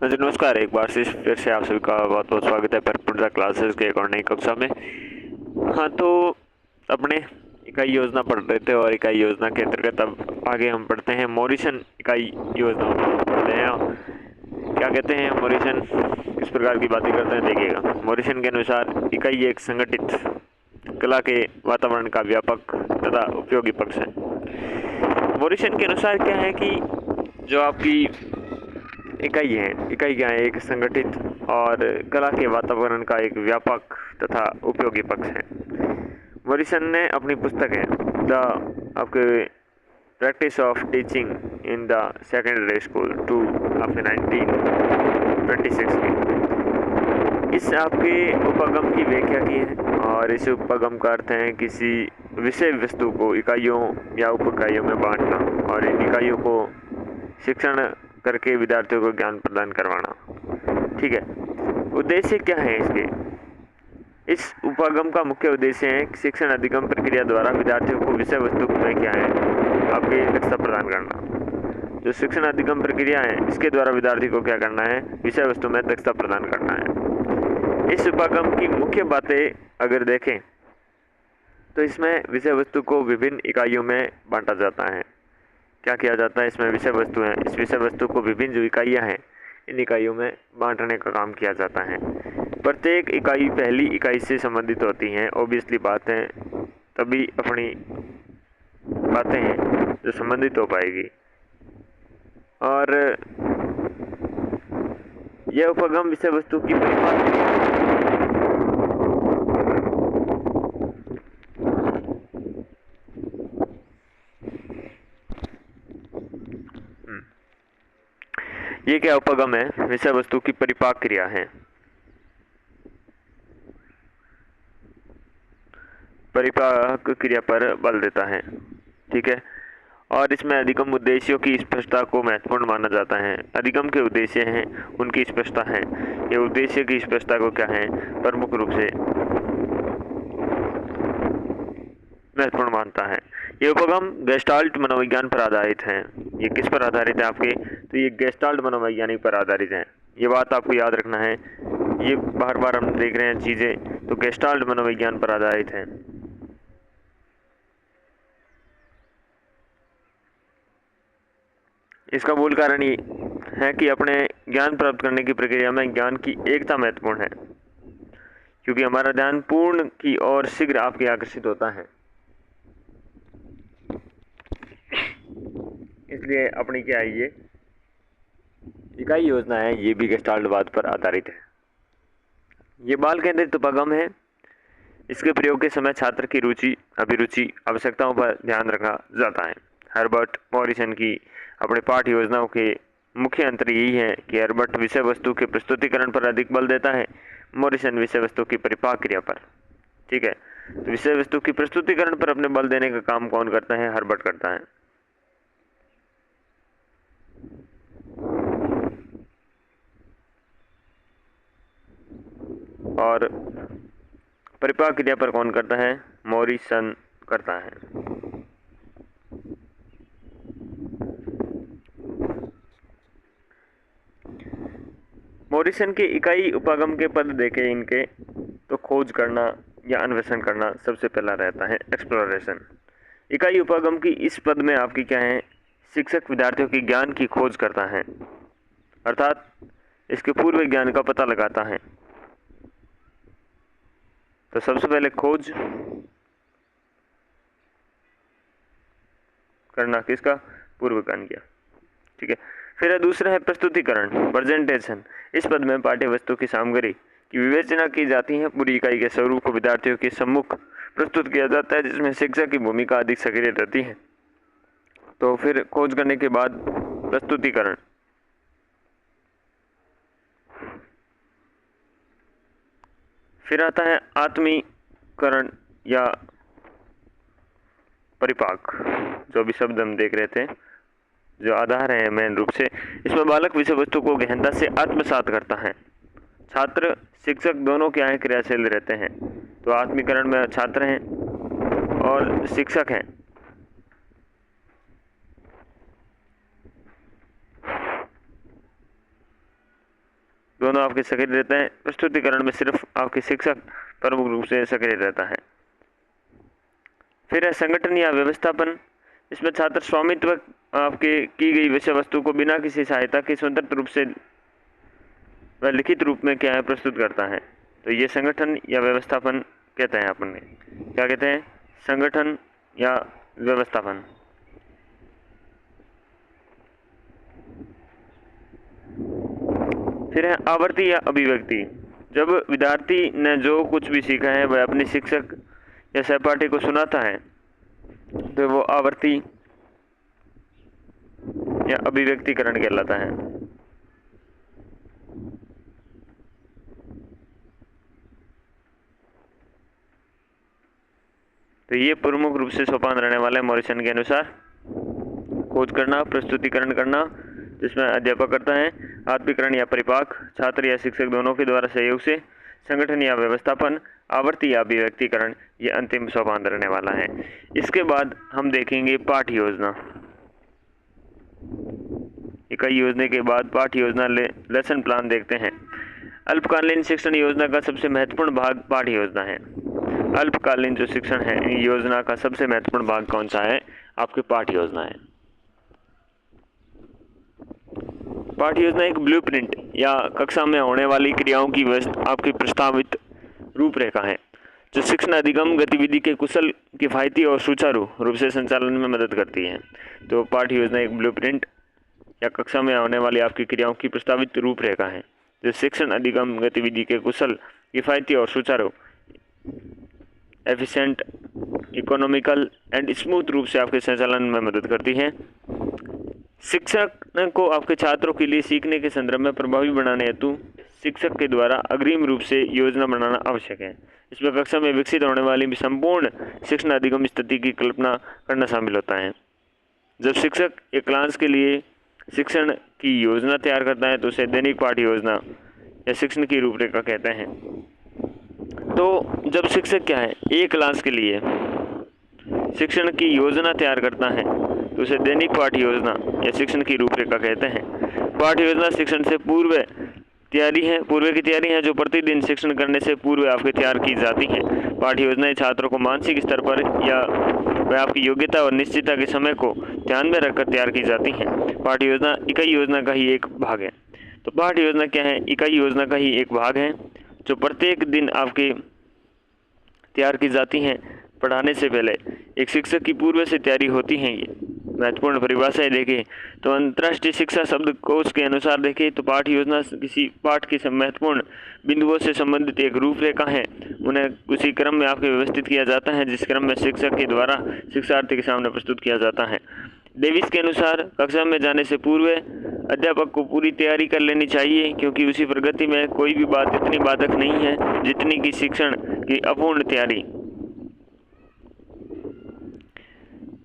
जी नमस्कार। एक बार से फिर से आप सभी का बहुत बहुत स्वागत है परपुरजा क्लासेस के एक और नई कक्षा में। हाँ, तो अपने इकाई योजना पढ़ रहे थे और इकाई योजना के अंतर्गत अब आगे हम पढ़ते हैं मॉरिसन इकाई योजना पढ़ते हैं। क्या कहते हैं मॉरिसन, किस प्रकार की बातें करते हैं देखिएगा। मॉरिसन के अनुसार इकाई एक संगठित कला के वातावरण का व्यापक तथा उपयोगी पक्ष है। मॉरिसन के अनुसार क्या है कि जो आपकी इकाई है, इकाई क्या है, एक संगठित और कला के वातावरण का एक व्यापक तथा उपयोगी पक्ष है। मॉरिसन ने अपनी पुस्तक है द आपके practice of teaching in the secondary school to आपके 1926 की इस आपके उपगम की व्याख्या की है। और इस उपगम का अर्थ है किसी विषय वस्तु को इकाइयों या उप इकाइयों में बांटना और इन इकाइयों को शिक्षण करके विद्यार्थियों को ज्ञान प्रदान करवाना। ठीक है, उद्देश्य क्या है इसके? इस उपागम का मुख्य उद्देश्य है शिक्षण अधिगम प्रक्रिया द्वारा विद्यार्थियों को विषय वस्तु में क्या है आपकी दक्षता प्रदान करना। जो शिक्षण अधिगम प्रक्रिया है इसके द्वारा विद्यार्थी को क्या करना है, विषय वस्तु में दक्षता प्रदान करना है। इस उपागम की मुख्य बातें अगर देखें तो इसमें विषय वस्तु को विभिन्न इकाइयों में बांटा जाता है। क्या किया जाता है, इसमें विषय वस्तु है, इस विषय वस्तु को विभिन्न जो इकाइयाँ हैं इन इकाइयों में बांटने का काम किया जाता है। प्रत्येक इकाई पहली इकाई से संबंधित होती हैं। ऑब्वियसली बात है, तभी अपनी बातें हैं जो संबंधित हो पाएगी। और यह उपगम विषय वस्तु की ये क्या उपगम है, विषय वस्तु की परिपाक क्रिया है। परिपाक क्रिया पर बल देता है। ठीक है, और इसमें अधिगम उद्देश्यों की स्पष्टता को महत्वपूर्ण माना जाता है। अधिगम के उद्देश्य हैं उनकी स्पष्टता है। ये उद्देश्य की स्पष्टता को क्या है, प्रमुख रूप से महत्वपूर्ण मानता है। ये उपगम गेस्टाल्ट मनोविज्ञान पर आधारित है। ये किस पर आधारित है आपके, तो ये गेस्टाल्ट मनोवैज्ञानिक पर आधारित है। ये बात आपको याद रखना है, ये बार बार हम देख रहे हैं चीज़ें, तो गेस्टाल्ट मनोविज्ञान पर आधारित है। इसका मूल कारण ये है कि अपने ज्ञान प्राप्त करने की प्रक्रिया में ज्ञान की एकता महत्वपूर्ण है, क्योंकि हमारा ध्यान पूर्ण की ओर शीघ्र आपके आकर्षित होता है। इसलिए अपनी क्या है, ये इकाई योजना है, ये भी गेस्टाल्टवाद पर आधारित है। ये बाल केंद्रित उपगम है। इसके प्रयोग के समय छात्र की रुचि, अभिरुचि, आवश्यकताओं पर ध्यान रखा जाता है। हर्बर्ट मॉरिसन की अपने पाठ योजनाओं के मुख्य अंतर यही है कि हर्बर्ट विषय वस्तु के प्रस्तुतिकरण पर अधिक बल देता है, मॉरिसन विषय वस्तु की परिपाक क्रिया पर। ठीक है, तो विषय वस्तु की प्रस्तुतिकरण पर अपने बल देने का काम कौन करता है, हर्बर्ट करता है। और परिपाक क्रिया पर कौन करता है, मॉरिसन करता है। मॉरिसन के इकाई उपागम के पद देखे इनके, तो खोज करना या अन्वेषण करना सबसे पहला रहता है, एक्सप्लोरेशन। इकाई उपागम की इस पद में आपकी क्या है, शिक्षक विद्यार्थियों की ज्ञान की खोज करता है, अर्थात इसके पूर्व ज्ञान का पता लगाता है। तो सबसे पहले खोज करना किसका, पूर्व ज्ञान किया। ठीक है, फिर दूसरा है प्रस्तुतिकरण, प्रेजेंटेशन। इस पद में पाठ्य वस्तु की सामग्री की विवेचना की जाती है, पूरी इकाई के स्वरूप को विद्यार्थियों के सम्मुख प्रस्तुत किया जाता है, जिसमें शिक्षक की भूमिका अधिक सक्रिय रहती है। तो फिर खोज करने के बाद प्रस्तुतिकरण। फिर आता है आत्मीकरण या परिपाक, जो भी शब्द हम देख रहे थे, जो आधार है मेन रूप से। इसमें बालक विषय वस्तु को गहनता से आत्मसात करता है। छात्र शिक्षक दोनों क्या है, क्रियाशील रहते हैं। तो आत्मीकरण में छात्र हैं और शिक्षक हैं। दोनों आपके सक्रिय रहते हैं। प्रस्तुतिकरण में सिर्फ आपके शिक्षक प्रमुख रूप से सक्रिय रहता है। फिर है संगठन या व्यवस्थापन। इसमें छात्र स्वामित्व आपके की गई विषय वस्तु को बिना किसी सहायता के स्वतंत्र रूप से व लिखित रूप में क्या है प्रस्तुत करता है। तो ये संगठन या व्यवस्थापन कहते हैं। अपन क्या कहते हैं? संगठन या व्यवस्थापन। फिर है आवृत्ति या अभिव्यक्ति। जब विद्यार्थी ने जो कुछ भी सीखा है वह अपने शिक्षक या सहपाठी को सुनाता है तो वो आवृत्ति या अभिव्यक्तिकरण कहलाता है। तो ये प्रमुख रूप से सोपान रहने वाले मॉरिसन के अनुसार खोज करना, प्रस्तुतिकरण करना, जिसमें अध्यापक करता है, आत्मीकरण या परिपाक, छात्र या शिक्षक दोनों के द्वारा सहयोग से, संगठन या व्यवस्थापन, आवर्ती या अभिव्यक्तिकरण, ये अंतिम सोपान रहने वाला है। इसके बाद हम देखेंगे पाठ योजना। इकाई योजना के बाद पाठ योजना लेसन प्लान देखते हैं। अल्पकालीन शिक्षण योजना का सबसे महत्वपूर्ण भाग पाठ योजना है। अल्पकालीन जो शिक्षण है योजना का सबसे महत्वपूर्ण भाग कौन सा है? आपकी पाठ योजना है। पाठ योजना एक ब्लूप्रिंट या कक्षा में होने वाली क्रियाओं की आपकी प्रस्तावित रूपरेखा है जो शिक्षण अधिगम गतिविधि के कुशल, किफायती और सुचारू रूप से संचालन में मदद करती है। तो पाठ योजना एक ब्लूप्रिंट या कक्षा में होने वाली आपकी क्रियाओं की प्रस्तावित रूपरेखा है जो शिक्षण अधिगम गतिविधि के कुशल, किफायती और सुचारू, एफिशिएंट, इकोनॉमिकल एंड स्मूथ रूप से आपके संचालन में मदद करती है। शिक्षक को आपके छात्रों के लिए सीखने के संदर्भ में प्रभावी बनाने हेतु शिक्षक के द्वारा अग्रिम रूप से योजना बनाना आवश्यक है। इसमें कक्षा में विकसित होने वाली संपूर्ण शिक्षण अधिगम स्थिति की कल्पना करना शामिल होता है। जब शिक्षक एक क्लास के लिए शिक्षण की योजना तैयार करता है तो उसे दैनिक पाठ योजना या शिक्षण की रूपरेखा कहते हैं। तो जब शिक्षक क्या है, एक क्लास के लिए शिक्षण की योजना तैयार करता है तो उसे दैनिक पाठ योजना या शिक्षण की रूपरेखा कहते हैं। पाठ योजना शिक्षण से पूर्व की तैयारी है जो प्रतिदिन शिक्षण करने से पूर्व आपके तैयार की जाती है। पाठ योजनाएं छात्रों को मानसिक स्तर पर या वह आपकी योग्यता और निश्चितता के समय को ध्यान में रखकर तैयार की जाती हैं। पाठ योजना इकाई योजना का ही एक भाग है। तो पाठ योजना क्या है? इकाई योजना का ही एक भाग है जो प्रत्येक दिन आपके तैयार की जाती हैं। पढ़ाने से पहले एक शिक्षक की पूर्व से तैयारी होती है। ये महत्वपूर्ण परिभाषाएं देखें तो अंतर्राष्ट्रीय शिक्षा शब्दकोश के अनुसार देखें तो पाठ योजना किसी पाठ के महत्वपूर्ण बिंदुओं से संबंधित एक रूपरेखा है। उन्हें उसी क्रम में आपके व्यवस्थित किया जाता है जिस क्रम में शिक्षक के द्वारा शिक्षार्थी के सामने प्रस्तुत किया जाता है। डेविस के अनुसार कक्षा में जाने से पूर्व अध्यापक को पूरी तैयारी कर लेनी चाहिए क्योंकि उसी प्रगति में कोई भी बात इतनी बाधक नहीं है जितनी कि शिक्षण की अपूर्ण तैयारी।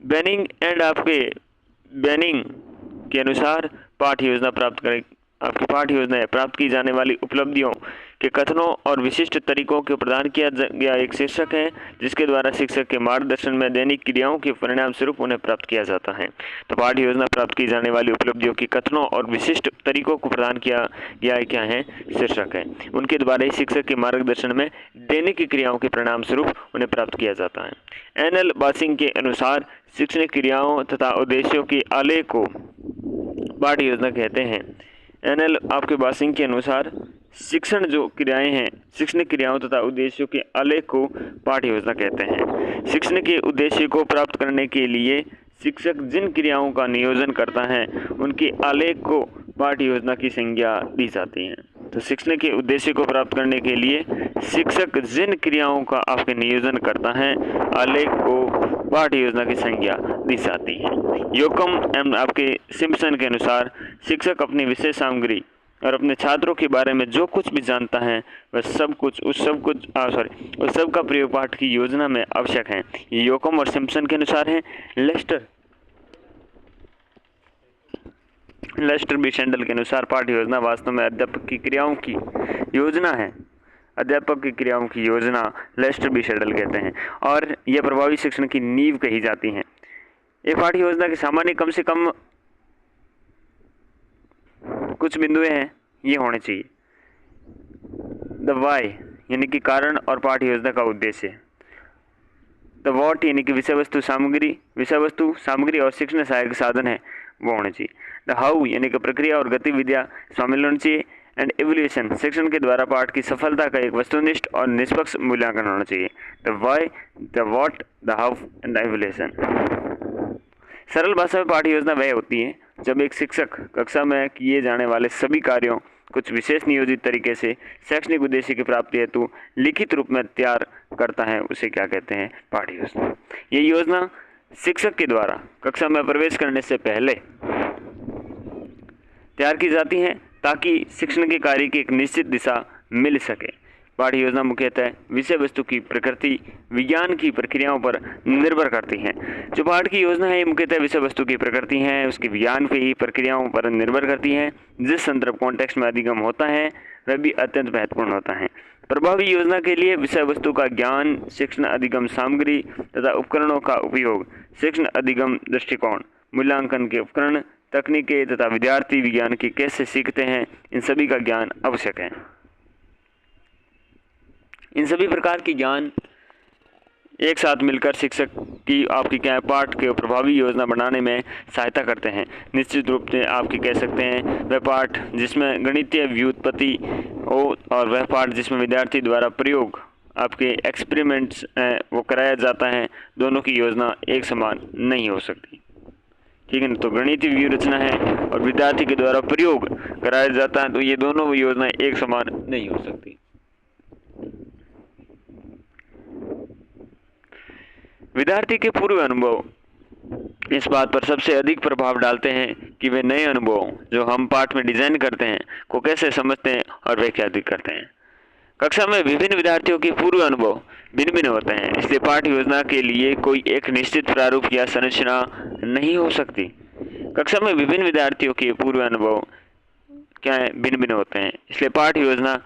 बेनिंग के अनुसार पाठ योजना प्राप्त की जाने वाली उपलब्धियों के कथनों और विशिष्ट तरीकों को प्रदान किया गया एक शीर्षक है जिसके द्वारा शिक्षक के मार्गदर्शन में दैनिक क्रियाओं के परिणाम स्वरूप उन्हें प्राप्त किया जाता है। तो पाठ योजना प्राप्त की जाने वाली उपलब्धियों के कथनों और विशिष्ट तरीकों को प्रदान किया गया क्या है? शीर्षक है। उनके द्वारा शिक्षक के मार्गदर्शन में दैनिक क्रियाओं के परिणाम स्वरूप उन्हें प्राप्त किया जाता है। एन एल बासिंग के अनुसार शैक्षणिक क्रियाओं तथा उद्देश्यों के आलेख को पाठ योजना कहते हैं। एन.एल. आपके बासिंग के अनुसार शिक्षण जो क्रियाएं हैं, शैक्षणिक क्रियाओं तथा उद्देश्यों के आलेख को पाठ योजना कहते हैं। शिक्षण के उद्देश्य को प्राप्त करने के लिए शिक्षक जिन क्रियाओं का नियोजन करता है उनके आलेख को पाठ योजना की संज्ञा दी जाती है। तो शिक्षण के उद्देश्य को प्राप्त करने के लिए शिक्षक जिन क्रियाओं का आपके नियोजन करता है आलेख को पाठ योजना की संज्ञा दी जाती है। योकम एवं आपके सिम्पसन के अनुसार शिक्षक अपनी विषय सामग्री और अपने छात्रों के बारे में जो कुछ भी जानता है वह उस सब का प्रयोग पाठ की योजना में आवश्यक है। ये योकम और सिम्पसन के अनुसार है। लेस्टर बी शेंडल के अनुसार पाठ योजना वास्तव में अध्यापक की क्रियाओं की योजना है। अध्यापक की क्रियाओं की योजना लेस्टर बी शेंडल कहते हैं और यह प्रभावी शिक्षण की नींव कही जाती है। एक पाठ योजना की सामान्य कम से कम कुछ बिंदु हैं ये होने चाहिए। द वाई यानी कि कारण और पाठ्य योजना का उद्देश्य। द वॉट यानी कि विषय वस्तु सामग्री और शिक्षण सहायक साधन है वो होने चाहिए। द हाउ यानी कि प्रक्रिया और गतिविधियाँ शामिल होनी चाहिए। एंड एवल्यूशन शिक्षण के द्वारा पाठ की सफलता का एक वस्तुनिष्ठ और निष्पक्ष मूल्यांकन होना चाहिए। The why, the what, the how and the evaluation. सरल भाषा में पाठ्य योजना वह होती है जब एक शिक्षक कक्षा में किए जाने वाले सभी कार्यों कुछ विशेष नियोजित तरीके से शैक्षणिक उद्देश्य की प्राप्ति हेतु लिखित रूप में तैयार करता है, उसे क्या कहते हैं? पाठ्य योजना। ये योजना शिक्षक के द्वारा कक्षा में प्रवेश करने से पहले तैयार की जाती हैं ताकि शिक्षण के कार्य की एक निश्चित दिशा मिल सके। पाठ्य योजना मुख्यतः विषय वस्तु की प्रकृति, विज्ञान की प्रक्रियाओं पर निर्भर करती हैं। जो पाठ की योजना है ये मुख्यतः विषय वस्तु की प्रकृति है, उसकी विज्ञान की प्रक्रियाओं पर निर्भर करती हैं। जिस संदर्भ कॉन्टेक्स्ट में अधिगम होता है वह भी अत्यंत महत्वपूर्ण होता है। प्रभावी योजना के लिए विषय वस्तु का ज्ञान, शिक्षण अधिगम सामग्री तथा उपकरणों का उपयोग, शिक्षण अधिगम दृष्टिकोण, मूल्यांकन के उपकरण, तकनीकें तथा विद्यार्थी विज्ञान की कैसे सीखते हैं, इन सभी का ज्ञान आवश्यक है। इन सभी प्रकार की ज्ञान एक साथ मिलकर शिक्षक की आपकी क्या पाठ के प्रभावी योजना बनाने में सहायता करते हैं। निश्चित रूप से आपकी कह सकते हैं वह पाठ जिसमें गणितीय व्युत्पत्ति हो और वह पाठ जिसमें विद्यार्थी द्वारा प्रयोग आपके एक्सपेरिमेंट्स वो कराया जाता है, दोनों की योजना एक समान नहीं हो सकती। ठीक है ना। तो गणितीय व्यू रचना है और विद्यार्थी के द्वारा प्रयोग कराया जाता है, तो ये दोनों योजनाएं एक समान नहीं हो सकती। विद्यार्थी के पूर्व अनुभव इस बात पर सबसे अधिक प्रभाव डालते हैं कि वे नए अनुभवों जो हम पाठ में डिजाइन करते हैं को कैसे समझते हैं और व्याख्यायित करते हैं। कक्षा में विभिन्न विद्यार्थियों के पूर्व अनुभव भिन्न भिन्न होते हैं, इसलिए पाठ योजना के लिए कोई एक निश्चित प्रारूप या संरचना नहीं हो सकती। कक्षा में विभिन्न विद्यार्थियों के पूर्व अनुभव क्या है? भिन्न भिन्न होते हैं, इसलिए पाठ योजना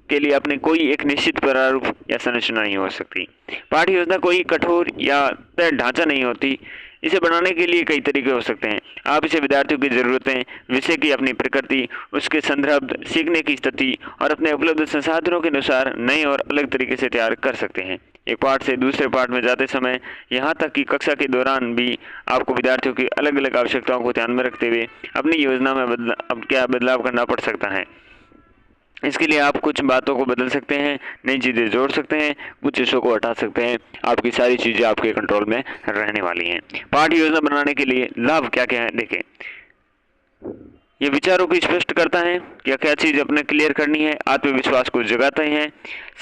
के लिए अपने कोई एक निश्चित प्रारूप या संरचना नहीं हो सकती। पाठ्य योजना कोई कठोर या तय ढांचा नहीं होती। इसे बनाने के लिए कई तरीके हो सकते हैं। आप इसे विद्यार्थियों की ज़रूरतें, विषय की अपनी प्रकृति, उसके संदर्भ, सीखने की स्थिति और अपने उपलब्ध संसाधनों के अनुसार नए और अलग तरीके से तैयार कर सकते हैं। एक पाठ से दूसरे पाठ में जाते समय, यहाँ तक कि कक्षा के दौरान भी आपको विद्यार्थियों की अलग अलग आवश्यकताओं को ध्यान में रखते हुए अपनी योजना में बदलाव करना पड़ सकता है। इसके लिए आप कुछ बातों को बदल सकते हैं, नई चीज़ें जोड़ सकते हैं, कुछ चीज़ों को हटा सकते हैं। आपकी सारी चीज़ें आपके कंट्रोल में रहने वाली हैं। पाठ योजना बनाने के लिए लाभ क्या क्या है देखें। ये विचारों को स्पष्ट करता है, क्या क्या चीज़ अपने क्लियर करनी है, आत्मविश्वास को जगाते हैं,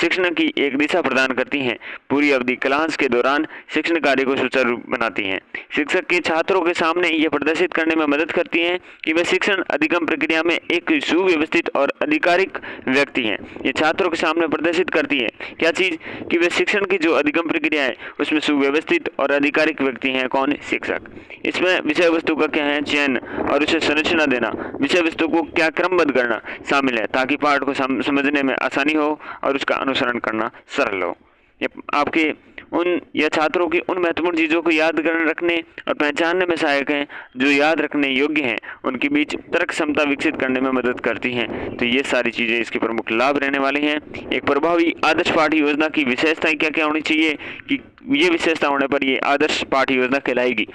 शिक्षण की एक दिशा प्रदान करती हैं, पूरी अवधि क्लास के दौरान शिक्षण कार्य को सुचारू बनाती हैं। शिक्षक के छात्रों के सामने ये प्रदर्शित करने में मदद करती हैं कि वे शिक्षण अधिगम प्रक्रिया में एक सुव्यवस्थित और आधिकारिक व्यक्ति हैं। ये छात्रों के सामने प्रदर्शित करती है क्या चीज़ कि वे शिक्षण की जो अधिगम प्रक्रिया है उसमें सुव्यवस्थित और आधिकारिक व्यक्ति हैं। कौन? शिक्षक। इसमें विषय वस्तु का क्या है? चयन और उसे संरचना देना, विषय वस्तु को क्या क्रमबद्ध करना शामिल है ताकि पाठ को समझने में आसानी हो और उसका अनुसरण करना सरल हो। ये आपके उन या छात्रों की उन महत्वपूर्ण चीज़ों को याद करने, रखने और पहचानने में सहायक हैं जो याद रखने योग्य हैं, उनके बीच तर्क क्षमता विकसित करने में मदद करती हैं। तो ये सारी चीज़ें इसके प्रमुख लाभ रहने वाले हैं। एक प्रभावी आदर्श पाठ्य योजना की विशेषताएं क्या क्या होनी चाहिए कि ये विशेषता होने पर ये आदर्श पाठ्य योजना कहलाएगी।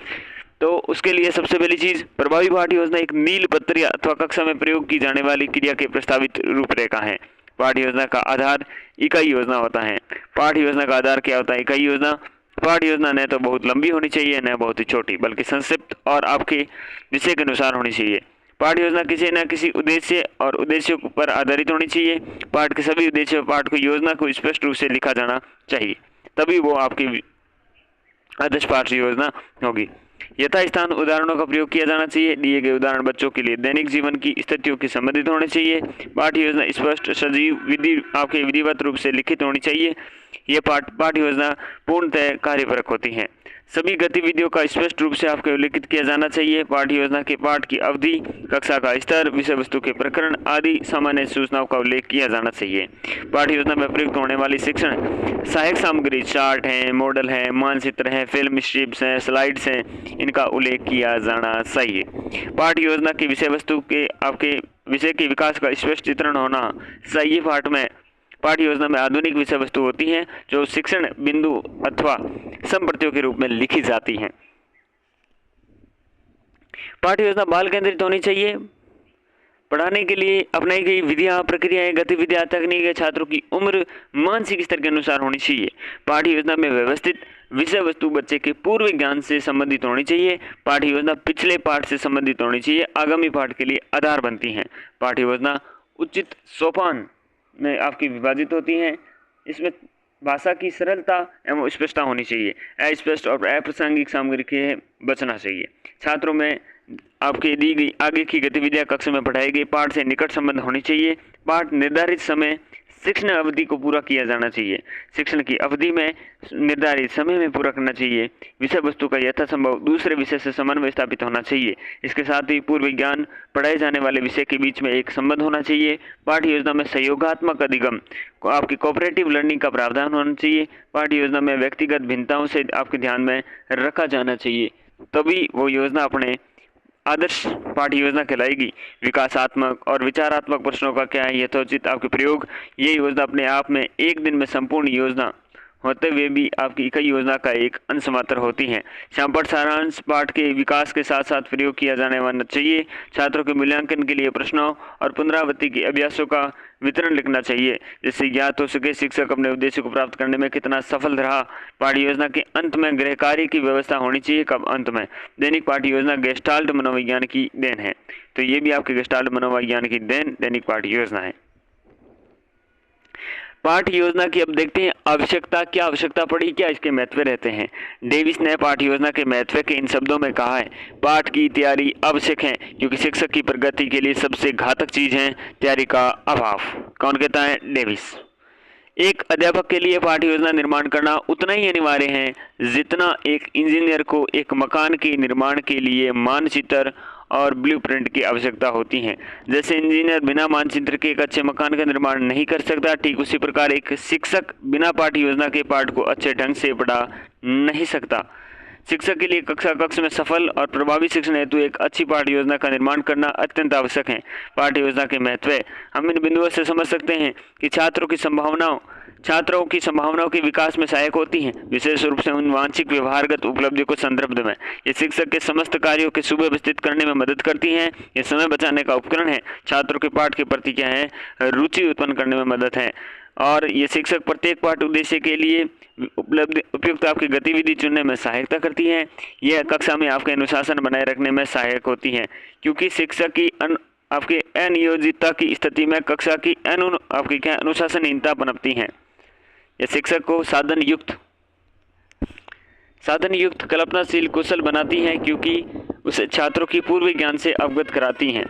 तो उसके लिए सबसे पहली चीज़, प्रभावी पाठ्य योजना एक नील पत्र अथवा कक्षा में प्रयोग की जाने वाली क्रिया के प्रस्तावित रूपरेखा है। पाठ्य योजना का आधार इकाई योजना होता है। पाठ्य योजना का आधार क्या होता है? इकाई योजना। पाठ्य योजना न तो बहुत लंबी होनी चाहिए न बहुत ही छोटी, बल्कि संक्षिप्त और आपके विषय के अनुसार होनी चाहिए। पाठ्य योजना किसी न किसी उद्देश्य और उद्देश्यों पर आधारित होनी चाहिए। पाठ के सभी उद्देश्य पाठ को योजना को स्पष्ट रूप से लिखा जाना चाहिए, तभी वो आपकी आदर्श पाठ्य योजना होगी। यथास्थान उदाहरणों का प्रयोग किया जाना चाहिए। दिए गए उदाहरण बच्चों के लिए दैनिक जीवन की स्थितियों के संबंधित होने चाहिए। पाठ्य योजना स्पष्ट, सजीव, विधिवत रूप से लिखित होनी चाहिए। ये पाठ्य योजना पूर्णतः कार्यपरक होती हैं। सभी गतिविधियों का स्पष्ट रूप से आपको उल्लेखित किया जाना चाहिए। पाठ्य योजना के पाठ की अवधि, कक्षा का स्तर, विषय वस्तु के प्रकरण आदि सामान्य सूचनाओं का उल्लेख किया जाना चाहिए। पाठ्य योजना में प्रयुक्त होने वाली शिक्षण सहायक सामग्री चार्ट हैं, मॉडल हैं, मानचित्र हैं, फिल्म स्ट्रिप्स हैं, स्लाइड्स हैं, इनका उल्लेख किया जाना चाहिए। पाठ्य योजना की विषय वस्तु के आपके विषय के विकास का स्पष्ट चित्रण होना चाहिए। पाठ में पाठ्य योजना में आधुनिक विषय वस्तु होती हैं जो शिक्षण बिंदु अथवा संप्रतियों के रूप में लिखी जाती हैं। पाठ्य योजना बाल केंद्रित होनी चाहिए। पढ़ाने के लिए अपनाई गई विधियां, प्रक्रियाएं, गतिविधियां, तकनीकें छात्रों की उम्र, मानसिक स्तर के अनुसार होनी चाहिए। पाठ्य योजना में व्यवस्थित विषय वस्तु बच्चे के पूर्व ज्ञान से संबंधित होनी चाहिए। पाठ्य योजना पिछले पाठ से संबंधित होनी चाहिए, आगामी पाठ के लिए आधार बनती हैं। पाठ्य योजना उचित सोपान में आपकी विभाजित होती हैं। इसमें भाषा की सरलता एवं स्पष्टता होनी चाहिए। अस्पष्ट और अप्रासंगिक सामग्री से बचना चाहिए। छात्रों में आपके दी गई आगे की गतिविधियां कक्षा में पढ़ाई गई पाठ से निकट संबंध होनी चाहिए। पाठ निर्धारित समय शिक्षण अवधि को पूरा किया जाना चाहिए। शिक्षण की अवधि में निर्धारित समय में पूरा करना चाहिए। विषय वस्तु का यथासंभव दूसरे विषय से समन्वय स्थापित होना चाहिए। इसके साथ ही पूर्व ज्ञान पढ़ाए जाने वाले विषय के बीच में एक संबंध होना चाहिए। पाठ्य योजना में सहयोगात्मक अधिगम आपकी कोऑपरेटिव लर्निंग का प्रावधान होना चाहिए। पाठ्य योजना में व्यक्तिगत भिन्नताओं से आपके ध्यान में रखा जाना चाहिए, तभी वो योजना अपने आदर्श पाठ्य योजना कहलाएगी। विकासात्मक और विचारात्मक प्रश्नों का क्या है यथोचित आपके प्रयोग। ये योजना अपने आप में एक दिन में संपूर्ण योजना होते हुए भी आपकी इकाई योजना का एक अंश मात्र होती है। शामपट सारांश पाठ के विकास के साथ साथ प्रयोग किया जाने वाला चाहिए। छात्रों के मूल्यांकन के लिए प्रश्नों और पुनरावृत्ति के अभ्यासों का वितरण लिखना चाहिए, जिससे ज्ञात हो सके शिक्षक अपने उद्देश्य को प्राप्त करने में कितना सफल रहा। पाठ्य योजना के अंत में गृह कार्य की व्यवस्था होनी चाहिए। कब अंत में दैनिक पाठ्य योजना गेस्टाल्ट मनोविज्ञान की देन है, तो ये भी आपके गेस्टाल्ट मनोविज्ञान की देन दैनिक पाठ्य योजना है। पाठ्य योजना की अब देखते हैं आवश्यकता। क्या आवश्यकता पड़ी, क्या इसके महत्व रहते हैं। डेविस ने पाठ्य योजना के महत्व के इन शब्दों में कहा है, पाठ की तैयारी आवश्यक है क्योंकि शिक्षक की प्रगति के लिए सबसे घातक चीज है तैयारी का अभाव। कौन कहता है? डेविस। एक अध्यापक के लिए पाठ्य योजना निर्माण करना उतना ही अनिवार्य है जितना एक इंजीनियर को एक मकान के निर्माण के लिए मानचित्र और ब्लूप्रिंट की आवश्यकता होती है। जैसे इंजीनियर बिना मानचित्र के एक अच्छे मकान का निर्माण नहीं कर सकता, ठीक उसी प्रकार एक शिक्षक बिना पाठ्य योजना के पाठ को अच्छे ढंग से पढ़ा नहीं सकता। शिक्षक के लिए कक्षा कक्ष में सफल और प्रभावी शिक्षण हेतु एक अच्छी पाठ्य योजना का निर्माण करना अत्यंत आवश्यक है। पाठ्य योजना के महत्व हम इन बिंदुओं से समझ सकते हैं कि छात्रों की संभावनाओं के विकास में सहायक होती हैं, विशेष रूप से उन वांछित व्यवहारगत उपलब्धियों को संदर्भ में। ये शिक्षक के समस्त कार्यों के सुव्यवस्थित करने में मदद करती हैं। ये समय बचाने का उपकरण है। छात्रों के पाठ के प्रति क्या है? रुचि उत्पन्न करने में मदद है। और ये शिक्षक प्रत्येक पाठ उद्देश्य के लिए उपयुक्त आपकी गतिविधि चुनने में सहायता करती है। यह कक्षा में आपके अनुशासन बनाए रखने में सहायक होती है, क्योंकि शिक्षक की आपके अनियोजितता की स्थिति में कक्षा की आपकी क्या अनुशासनहीनता पनपती है। यह शिक्षक को साधन युक्त कल्पनाशील कुशल बनाती हैं, क्योंकि उसे छात्रों की पूर्व ज्ञान से अवगत कराती हैं,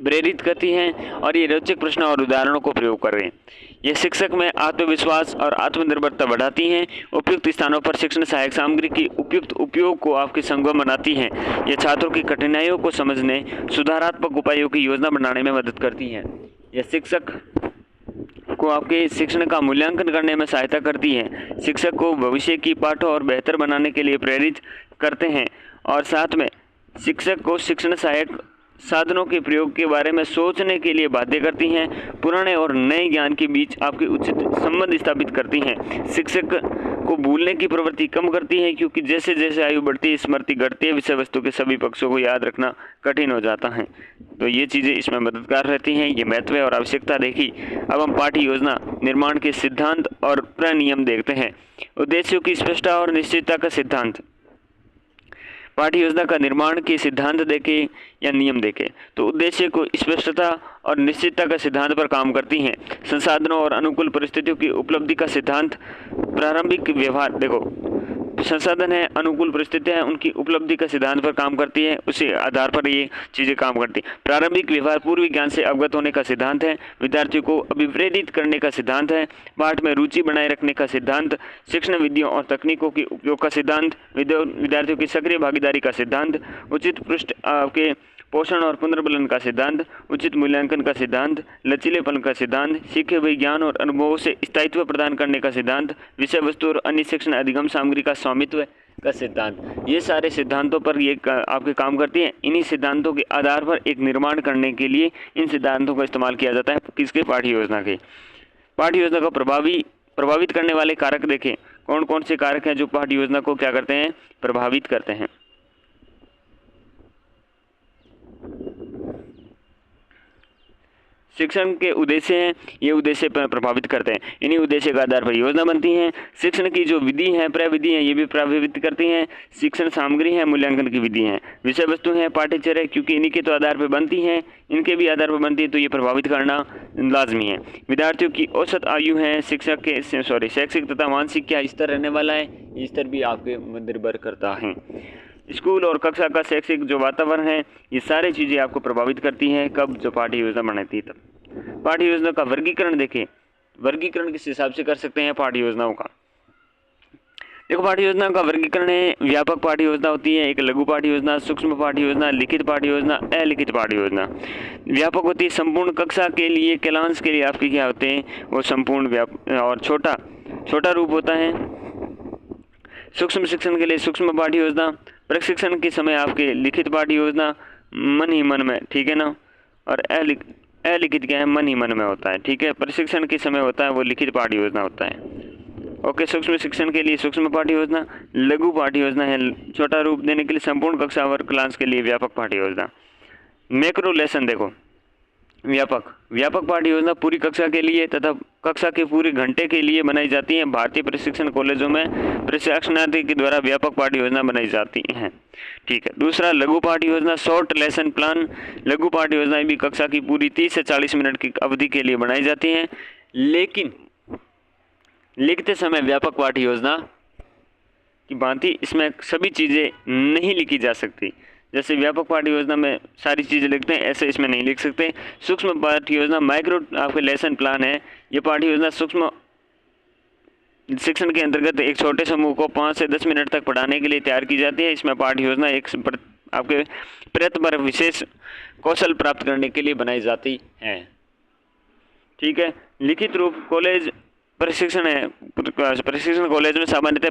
प्रेरित करती हैं और ये रोचक प्रश्न और उदाहरणों को प्रयोग कर रहे हैं। ये शिक्षक में आत्मविश्वास और आत्मनिर्भरता बढ़ाती हैं। उपयुक्त स्थानों पर शिक्षण सहायक सामग्री की उपयुक्त उपयोग को आपकी संगम बनाती हैं। ये छात्रों की कठिनाइयों को समझने, सुधारात्मक उपायों की योजना बनाने में मदद करती हैं। यह शिक्षक को आपके शिक्षण का मूल्यांकन करने में सहायता करती है। शिक्षक को भविष्य की पाठों और बेहतर बनाने के लिए प्रेरित करते हैं और साथ में शिक्षक को शिक्षण सहायक साधनों के प्रयोग के बारे में सोचने के लिए बाध्य करती हैं। पुराने और नए ज्ञान के बीच आपके उचित संबंध स्थापित करती हैं। शिक्षक को भूलने की प्रवृत्ति कम करती है, क्योंकि जैसे जैसे आयु बढ़ती है स्मृति घटती है, विषय वस्तु के सभी पक्षों को याद रखना कठिन हो जाता है। तो ये चीज़ें इसमें मददगार रहती हैं। ये महत्व और आवश्यकता देखी। अब हम पाठ्य योजना निर्माण के सिद्धांत और प्रनियम देखते हैं। उद्देश्यों की स्पष्टता और निश्चितता का सिद्धांत। पाठ्य योजना का निर्माण के सिद्धांत देखें या नियम देखें तो उद्देश्य को स्पष्टता और निश्चितता का सिद्धांत पर काम करती हैं। संसाधनों और अनुकूल परिस्थितियों की उपलब्धि का सिद्धांत। प्रारंभिक व्यवहार संसाधन है, अनुकूल परिस्थितियां हैं, उनकी उपलब्धि का सिद्धांत पर काम करती है। उसी आधार पर ये चीज़ें काम करती हैं। प्रारंभिक व्यवहार पूर्व ज्ञान से अवगत होने का सिद्धांत है। विद्यार्थियों को अभिप्रेरित करने का सिद्धांत है। पाठ में रुचि बनाए रखने का सिद्धांत। शिक्षण विधियों और तकनीकों के उपयोग का सिद्धांत। विद्यार्थियों की सक्रिय भागीदारी का सिद्धांत। उचित पृष्ठ आपके पोषण और पुनर्बलन का सिद्धांत। उचित मूल्यांकन का सिद्धांत। लचीलेपन का सिद्धांत। सीखे हुए ज्ञान और अनुभवों से स्थायित्व प्रदान करने का सिद्धांत। विषय वस्तु और अन्य शिक्षण अधिगम सामग्री का स्वामित्व का सिद्धांत। ये सारे सिद्धांतों पर ये आपके काम करती हैं। इन्हीं सिद्धांतों के आधार पर एक निर्माण करने के लिए इन सिद्धांतों का इस्तेमाल किया जाता है। किसके? पाठ्य योजना के। पाठ्य योजना को प्रभावित करने वाले कारक देखें। कौन कौन से कारक हैं जो पाठ्य योजना को क्या करते हैं, प्रभावित करते हैं। शिक्षण के उद्देश्य हैं, ये उद्देश्य पर प्रभावित करते हैं। इन्हीं उद्देश्य के आधार पर योजना बनती है। शिक्षण की जो विधि है, प्रविधि है, ये भी प्रभावित करती हैं। शिक्षण सामग्री है, मूल्यांकन की विधि है, विषय वस्तु है, पाठ्यचर्या, क्योंकि इन्हीं के तो आधार पर बनती हैं, इनके भी आधार पर बनती है, तो ये प्रभावित करना लाजमी है। विद्यार्थियों की औसत आयु है, शैक्षिक तथा मानसिक क्या स्तर रहने वाला है, ये स्तर भी आपके निर्भर करता है। स्कूल और कक्षा का शैक्षिक जो वातावरण है, ये सारी चीज़ें आपको प्रभावित करती हैं। कब, जो पाठ्य योजना बनाती है तब। पाठ्य योजना का वर्गीकरण देखें। वर्गीकरण किस हिसाब से कर सकते हैं पाठ्य योजनाओं का। देखो, पाठ्य योजना का वर्गीकरण है, व्यापक पाठ्य योजना होती है, एक लघु पाठ्य योजना, सूक्ष्म पाठ्य योजना, लिखित पाठ्य योजना, अलिखित पाठ्य योजना। व्यापक होती है संपूर्ण कक्षा के लिए, क्लास के लिए आपके क्या होते हैं, वो संपूर्ण और छोटा रूप होता है। सूक्ष्म शिक्षण के लिए सूक्ष्म पाठ्य योजना, प्रशिक्षण के समय आपके लिखित पाठ्य योजना, मन ही मन में, ठीक है ना। और अलिखित क्या है, मन ही मन में होता है, ठीक है। प्रशिक्षण के समय होता है वो लिखित पाठ्य योजना होता है। ओके, सूक्ष्म शिक्षण के लिए सूक्ष्म पाठ्य योजना, लघु पाठ्य योजना है छोटा रूप देने के लिए, संपूर्ण कक्षा और क्लास के लिए व्यापक पाठ्य योजना। मैक्रो लेसन देखो, व्यापक पाठ्य योजना पूरी कक्षा के लिए तथा कक्षा के पूरे घंटे के लिए बनाई जाती है। भारतीय प्रशिक्षण कॉलेजों में प्रशिक्षणार्थी के द्वारा व्यापक पाठ्य योजना बनाई जाती है, ठीक है। दूसरा, लघु पाठ्य योजना, शॉर्ट लेसन प्लान। लघु पाठ्य योजना भी कक्षा की पूरी 30 से 40 मिनट की अवधि के लिए बनाई जाती हैं, लेकिन लिखते समय व्यापक पाठ्य योजना की भांति इसमें सभी चीज़ें नहीं लिखी जा सकती। जैसे व्यापक पाठ्य योजना में सारी चीज़ें लिखते हैं, ऐसे इसमें नहीं लिख सकते। सूक्ष्म पाठ्य योजना, माइक्रो आपके लेसन प्लान है, ये पाठ्य योजना सूक्ष्म शिक्षण के अंतर्गत एक छोटे समूह को 5 से 10 मिनट तक पढ़ाने के लिए तैयार की जाती है। इसमें पाठ्य योजना एक आपके प्रयत्न पर विशेष कौशल प्राप्त करने के लिए बनाई जाती है, ठीक है। लिखित रूप कॉलेज प्रशिक्षण है, प्रशिक्षण कॉलेज में सामान्यतः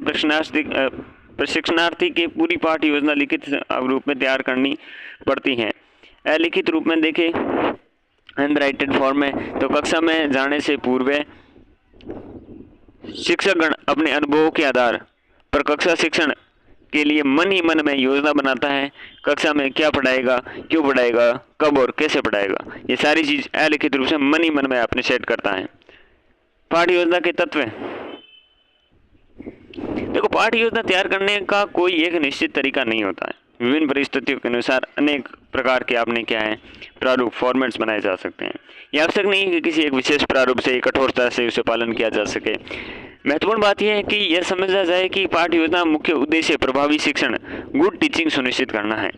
प्रशिक्षणार्थी की पूरी पाठ्य योजना लिखित रूप में तैयार करनी पड़ती है। अलिखित रूप में देखें, अनराइटेड फॉर्म में, तो कक्षा में जाने से पूर्व शिक्षकगण अपने अनुभवों के आधार पर कक्षा शिक्षण के लिए मन ही मन में योजना बनाता है। कक्षा में क्या पढ़ाएगा, क्यों पढ़ाएगा, कब और कैसे पढ़ाएगा, ये सारी चीज़ अलिखित रूप से मन ही मन में अपने सेट करता है। पाठ्य योजना के तत्व। देखो, पाठ्य योजना तैयार करने का कोई एक निश्चित तरीका नहीं होता है। विभिन्न परिस्थितियों के अनुसार अनेक प्रकार के आपने क्या है प्रारूप, फॉर्मेट्स बनाए जा सकते हैं। यह आवश्यक नहीं कि किसी एक विशेष प्रारूप से कठोरता से उसे पालन किया जा सके। महत्वपूर्ण बात यह है कि यह समझा जाए कि पाठ्य योजना मुख्य उद्देश्य प्रभावी शिक्षण, गुड टीचिंग सुनिश्चित करना है।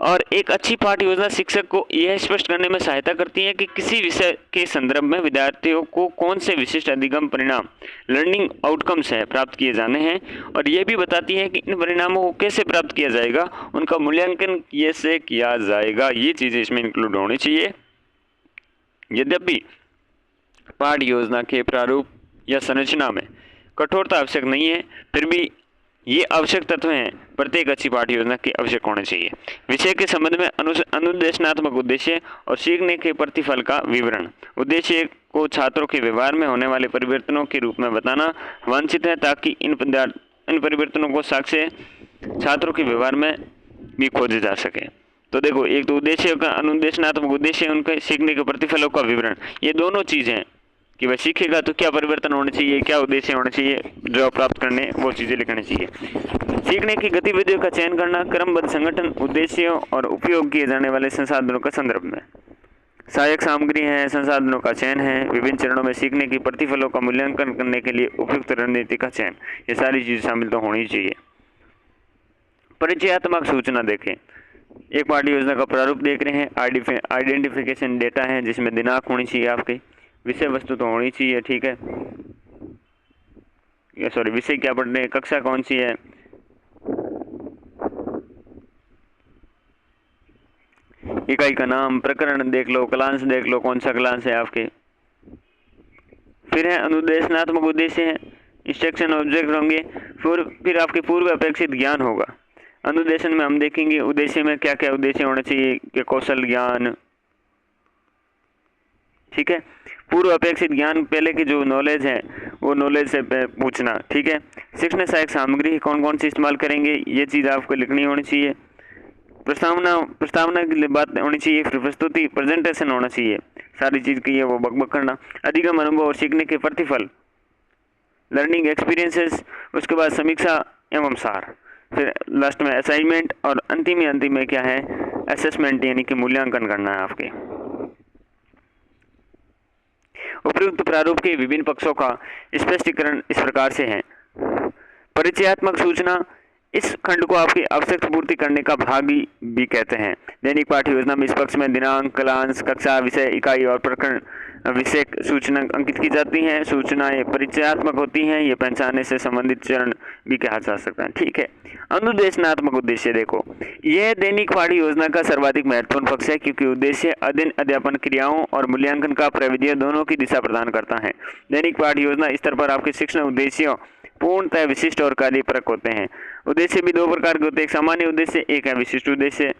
और एक अच्छी पाठ्य योजना शिक्षक को यह स्पष्ट करने में सहायता करती है कि किसी विषय के संदर्भ में विद्यार्थियों को कौन से विशिष्ट अधिगम परिणाम, लर्निंग आउटकम्स है प्राप्त किए जाने हैं, और यह भी बताती है कि इन परिणामों को कैसे प्राप्त किया जाएगा, उनका मूल्यांकन कैसे किया जाएगा। ये चीज़ें इसमें इंक्लूड होनी चाहिए। यद्यपि पाठ्य योजना के प्रारूप या संरचना में कठोरता आवश्यक नहीं है, फिर भी ये आवश्यक तत्व हैं प्रत्येक अच्छी पाठ्य योजना के आवश्यक होने चाहिए। विषय के संबंध में अनुदेशनात्मक उद्देश्य और सीखने के प्रतिफल का विवरण। उद्देश्य को छात्रों के व्यवहार में होने वाले परिवर्तनों के रूप में बताना वांछित है, ताकि इन परिवर्तनों को साक्ष्य छात्रों के व्यवहार में भी खोजे जा सके। तो देखो, एक तो उद्देश्य का अनुदेशनात्मक उद्देश्य, उनके सीखने के प्रतिफलों का विवरण, ये दोनों चीज़ें हैं कि वह सीखेगा तो क्या परिवर्तन होने चाहिए, क्या उद्देश्य होने चाहिए जो प्राप्त करने, वो चीज़ें लिखनी चाहिए। सीखने की गतिविधियों का चयन करना, क्रमबद्ध संगठन, उद्देश्यों और उपयोग किए जाने वाले संसाधनों का संदर्भ में। सहायक सामग्री है, संसाधनों का चयन है, विभिन्न चरणों में सीखने की प्रतिफलों का मूल्यांकन करने के लिए उपयुक्त रणनीति का चयन, ये सारी चीज़ें शामिल तो होनी चाहिए। परिचयात्मक सूचना देखें। एक पाठ्य योजना का प्रारूप देख रहे हैं, आइडेंटिफिकेशन डेटा है जिसमें दिनांक होनी चाहिए, आपके विषय वस्तु तो होनी चाहिए, ठीक है। विषय क्या पढ़ रहे हैं, कक्षा कौन सी है, इकाई का नाम, प्रकरण देख लो, क्लास देख लो, कौन सा क्लास है आपके। फिर है अनुदेशनात्मक उद्देश्य है, इंस्ट्रक्शन ऑब्जेक्ट होंगे, फिर आपके पूर्व अपेक्षित ज्ञान होगा। अनुदेशन में हम देखेंगे उद्देश्य में क्या क्या उद्देश्य होने चाहिए कि कौशल, ज्ञान, ठीक है। पूर्व अपेक्षित ज्ञान, पहले की जो नॉलेज है वो नॉलेज से पूछना, ठीक है। सीखने सहायक सामग्री कौन कौन सी इस्तेमाल करेंगे, ये चीज़ आपको लिखनी होनी चाहिए। प्रस्तावना की बात होनी चाहिए, फिर प्रस्तुति प्रेजेंटेशन होना चाहिए, सारी चीज़ की है वो बकबक करना। अधिगम, अनुभव और सीखने के प्रतिफल, लर्निंग एक्सपीरियंसेस, उसके बाद समीक्षा एवं सार, फिर लास्ट में असाइनमेंट और अंतिम में क्या है, असेसमेंट, यानी कि मूल्यांकन करना है आपके। उपयुक्त प्रारूप के विभिन्न पक्षों का स्पष्टीकरण इस प्रकार से है। परिचयात्मक सूचना, इस खंड को आपकी आवश्यकता पूर्ति करने का भाग भी कहते हैं। दैनिक पाठ्य योजना में इस पक्ष में दिनांक, क्लास, कक्षा, विषय, इकाई और प्रकरण विषय सूचना अंकित की जाती हैं। सूचनाएं परिचयात्मक होती हैं, ये पहचानने से संबंधित चरण भी कहा जा सकता है, ठीक है। अनुदेशनात्मक उद्देश्य, देखो यह दैनिक पाठ्य योजना का सर्वाधिक महत्वपूर्ण पक्ष है, क्योंकि उद्देश्य अध्ययन, अध्यापन क्रियाओं और मूल्यांकन का प्रविधि दोनों की दिशा प्रदान करता है। दैनिक पाठ्य योजना स्तर पर आपके शिक्षण उद्देश्यों पूर्णतः विशिष्ट और कार्यपरक होते हैं। उद्देश्य भी दो प्रकार के होते हैं, एक सामान्य उद्देश्य, एक है विशिष्ट उद्देश्य।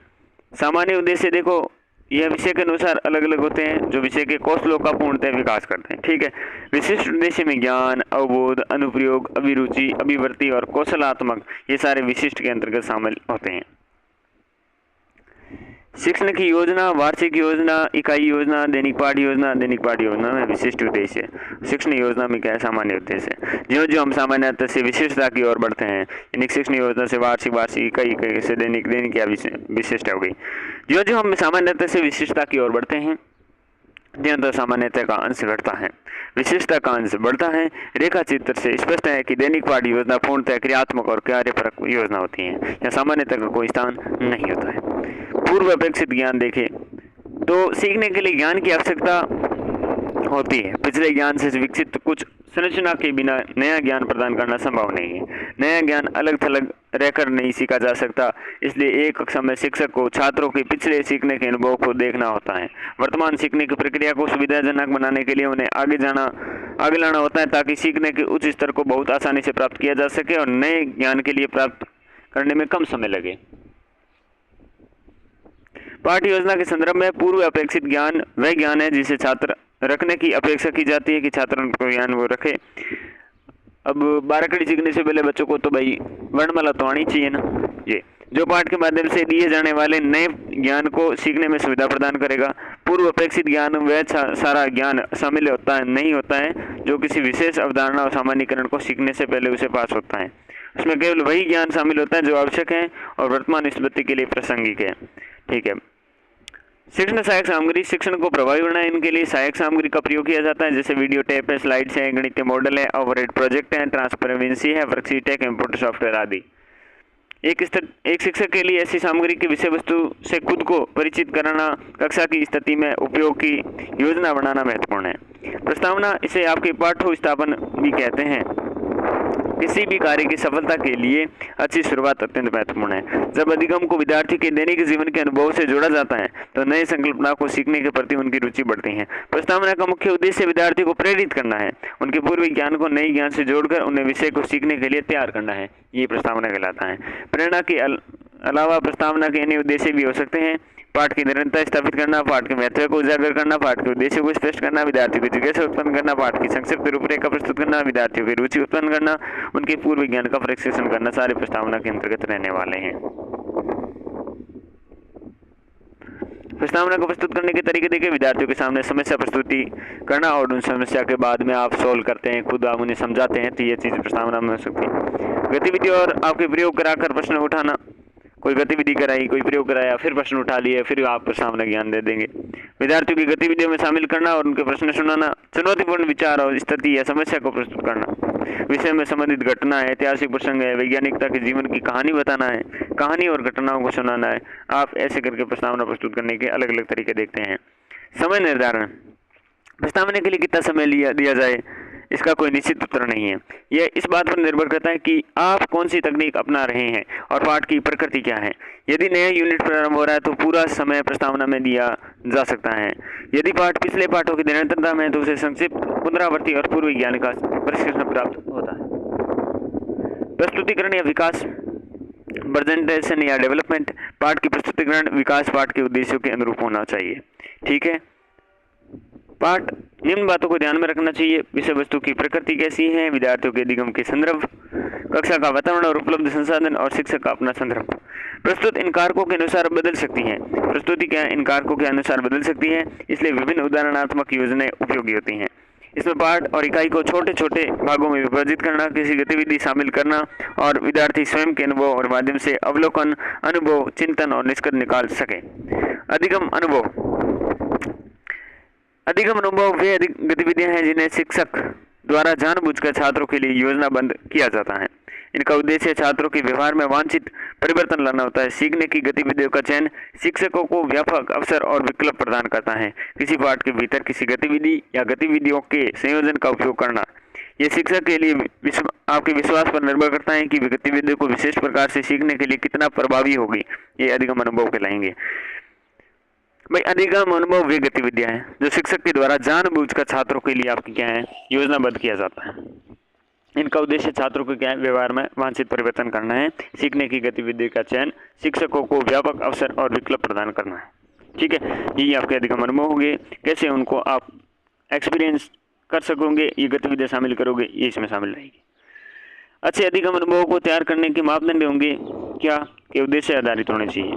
सामान्य उद्देश्य देखो यह विषय के अनुसार अलग अलग होते हैं, जो विषय के कौशलों का पूर्णतः विकास करते हैं, ठीक है। विशिष्ट उद्देश्य में ज्ञान, अवबोध, अनुप्रयोग, अभिरुचि, अभिवृत्ति और कौशलात्मक, ये सारे विशिष्ट के अंतर्गत शामिल होते हैं। शिक्षण की योजना, वार्षिक योजना, इकाई योजना, दैनिक पाठ्य योजना में विशिष्ट उद्देश्य। शिक्षण योजना में क्या है, सामान्य उद्देश्य। जो हम सामान्यतः से विशिष्टता की ओर बढ़ते हैं, यानी शिक्षण योजना से वार्षिक, इकाई से दैनिक या विशिष्ट हो गई। जो हम सामान्यतः से विशिष्टता की ओर बढ़ते हैं, तो सामान्यतः का अंश घटता है, विशिष्टता का अंश बढ़ता है। रेखा चित्र से स्पष्ट है कि दैनिक पाठ्य योजना पूर्णतः क्रियात्मक और कार्यपरक योजना होती है, या सामान्यतः का कोई स्थान नहीं होता है। पूर्व अपेक्षित ज्ञान देखें तो सीखने के लिए ज्ञान की आवश्यकता होती है। पिछले ज्ञान से विकसित कुछ संरचना के बिना नया ज्ञान प्रदान करना संभव नहीं है। नया ज्ञान अलग थलग रहकर नहीं सीखा जा सकता, इसलिए एक कक्षा में शिक्षक को छात्रों के पिछले सीखने के अनुभव को देखना होता है। वर्तमान सीखने की प्रक्रिया को सुविधाजनक बनाने के लिए उन्हें आगे लाना होता है, ताकि सीखने के उच्च स्तर को बहुत आसानी से प्राप्त किया जा सके और नए ज्ञान के लिए प्राप्त करने में कम समय लगे। पाठ्य योजना के संदर्भ में पूर्व अपेक्षित ज्ञान वह ज्ञान है जिसे छात्र रखने की अपेक्षा की जाती है कि छात्र उनको ज्ञान वो रखे। अब 12 कड़ी सीखने से पहले बच्चों को तो भाई वर्णमाला तो आनी चाहिए ना। ये जो पाठ के माध्यम से दिए जाने वाले नए ज्ञान को सीखने में सुविधा प्रदान करेगा। पूर्व अपेक्षित ज्ञान वह सारा ज्ञान शामिल नहीं होता है जो किसी विशेष अवधारणा और सामान्यीकरण को सीखने से पहले उसे पास होता है। उसमें केवल वही ज्ञान शामिल होता है जो आवश्यक है और वर्तमान स्थिति के लिए प्रासंगिक है, ठीक है। शिक्षण सहायक सामग्री, शिक्षण को प्रभावी बनाने के लिए सहायक सामग्री का प्रयोग किया जाता है, जैसे वीडियो टेप है, स्लाइड्स है, गणितीय मॉडल है, ओवरहेड प्रोजेक्ट है, ट्रांसपेरेंसी है, वर्कशीट है, कंप्यूटर सॉफ्टवेयर आदि। एक शिक्षक के लिए ऐसी सामग्री की विषय वस्तु से खुद को परिचित कराना, कक्षा की स्थिति में उपयोग की योजना बनाना महत्वपूर्ण है। प्रस्तावना, इसे आपके पाठ्य स्थापन भी कहते हैं। किसी भी कार्य की सफलता के लिए अच्छी शुरुआत अत्यंत महत्वपूर्ण है। जब अधिगम को विद्यार्थी के दैनिक जीवन के अनुभव से जोड़ा जाता है तो नई संकल्पना को सीखने के प्रति उनकी रुचि बढ़ती है। प्रस्तावना का मुख्य उद्देश्य विद्यार्थी को प्रेरित करना है, उनके पूर्व ज्ञान को नए ज्ञान से जोड़कर उन्हें विषय को सीखने के लिए तैयार करना है। ये प्रस्तावना कहलाता है। प्रेरणा के अलावा प्रस्तावना के अन्य उद्देश्य भी हो सकते हैं। पाठ की निरंतरता स्थापित करना, पाठ के महत्व को उजागर करना, पाठ के उद्देश्य को स्पष्ट करना, विद्यार्थियों की जिज्ञासा उत्पन्न करना, पाठ की संक्षिप्त रूपरेखा प्रस्तुत करना, विद्यार्थियों की रुचि उत्पन्न करना, उनके पूर्व ज्ञान का प्रशिक्षण करना, सारे प्रस्तावना के अंतर्गत रहने वाले हैं। प्रस्तावना को प्रस्तुत करने के तरीके देखिए। विद्यार्थियों के सामने समस्या प्रस्तुति करना और उन समस्या के बाद में आप सॉल्व करते हैं, खुद आप उन्हें समझाते हैं, तो ये चीज़ प्रस्तावना में हो सकती है। गतिविधि और आपके प्रयोग कराकर प्रश्न उठाना, कोई गतिविधि कराई, कोई प्रयोग कराया, फिर प्रश्न उठा लिए, फिर आप प्रस्तावना ज्ञान दे देंगे। विद्यार्थियों की गतिविधियों में शामिल करना और उनके प्रश्न सुनाना, चुनौतीपूर्ण विचार और स्थिति या समस्या को प्रस्तुत करना, विषय में संबंधित घटना है, ऐतिहासिक प्रसंग है, वैज्ञानिकता के जीवन की कहानी बताना है, कहानी और घटनाओं को सुनाना है। आप ऐसे करके प्रस्तावना प्रस्तुत करने के अलग अलग तरीके देखते हैं। समय निर्धारण, प्रस्तावना के लिए कितना समय दिया जाए, इसका कोई निश्चित उत्तर नहीं है। यह इस बात पर निर्भर करता है कि आप कौन सी तकनीक अपना रहे हैं और पाठ की प्रकृति क्या है। यदि नया यूनिट प्रारंभ हो रहा है तो पूरा समय प्रस्तावना में दिया जा सकता है। यदि पाठ पिछले पाठों की निरंतरता में है तो उसे संक्षिप्त, पुनरावृत्ति और पूर्व ज्ञान का प्रशिक्षण प्राप्त होता है। प्रस्तुतिकरण या विकास, प्रेजेंटेशन या डेवलपमेंट, पाठ की प्रस्तुतिकरण विकास पाठ के उद्देश्यों के अनुरूप होना चाहिए, ठीक है। पाठ निम्न बातों को ध्यान में रखना चाहिए। विषय वस्तु की प्रकृति कैसी है, विद्यार्थियों के अधिगम के संदर्भ, कक्षा का वातावरण और उपलब्ध संसाधन और शिक्षक का अपना संदर्भ। प्रस्तुत इन कारकों के अनुसार बदल सकती है। प्रस्तुति क्या इन कारकों के अनुसार बदल सकती है, इसलिए विभिन्न उदाहरणात्मक योजनाएं उपयोगी होती हैं। इसमें पाठ और इकाई को छोटे छोटे भागों में विभाजित करना, किसी गतिविधि शामिल करना और विद्यार्थी स्वयं के अनुभव और माध्यम से अवलोकन, अनुभव, चिंतन और निष्कर्ष निकाल सके। अधिगम अनुभव वे गतिविधियां हैं जिन्हें शिक्षक द्वारा जानबूझकर छात्रों के लिए योजनाबद्ध किया जाता है। इनका उद्देश्य छात्रों के व्यवहार में वांछित परिवर्तन लाना होता है। सीखने की गतिविधियों का चयन शिक्षकों को व्यापक अवसर और विकल्प प्रदान करता है। किसी पाठ के भीतर किसी गतिविधि या गतिविधियों के संयोजन का उपयोग करना, ये शिक्षक के लिए आपके विश्वास पर निर्भर करता है कि गतिविधियों को विशेष प्रकार से सीखने के लिए कितना प्रभावी होगी। ये अधिगम अनुभव कहलाएंगे। भाई अधिगम अनुभव वे गतिविधियां हैं जो शिक्षक के द्वारा जानबूझकर छात्रों के लिए आपकी क्या है योजनाबद्ध किया जाता है। इनका उद्देश्य छात्रों के क्या है व्यवहार में वांछित परिवर्तन करना है। सीखने की गतिविधि का चयन शिक्षकों को व्यापक अवसर और विकल्प प्रदान करना है। ठीक है, यही आपके अधिगम अनुभव होंगे। कैसे उनको आप एक्सपीरियंस कर सकोगे, ये गतिविधियां शामिल करोगे, ये इसमें शामिल रहेगी। अच्छे अधिगम अनुभव को तैयार करने के मापदंड होंगे क्या के उद्देश्य आधारित होने चाहिए,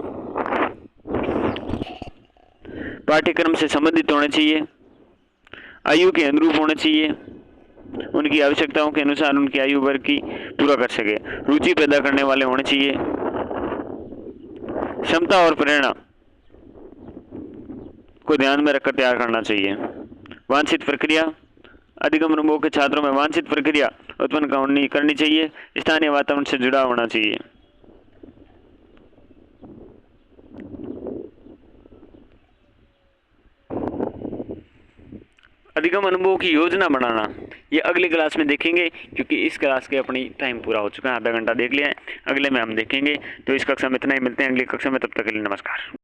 पाठ्यक्रम से संबंधित होने चाहिए, आयु के अनुरूप होने चाहिए, उनकी आवश्यकताओं के अनुसार उनकी आयु वर्ग की पूरा कर सके, रुचि पैदा करने वाले होने चाहिए, क्षमता और प्रेरणा को ध्यान में रखकर तैयार करना चाहिए। वांछित प्रक्रिया, अधिगम अनुभव के छात्रों में वांछित प्रक्रिया उत्पन्न करनी चाहिए। स्थानीय वातावरण से जुड़ा होना चाहिए। अधिगम अनुभव की योजना बनाना ये अगली क्लास में देखेंगे, क्योंकि इस क्लास के अपनी टाइम पूरा हो चुका है, आधा घंटा देख लिया है। अगले में हम देखेंगे। तो इस कक्षा में इतना ही, मिलते हैं अगली कक्षा में, तब तक के लिए नमस्कार।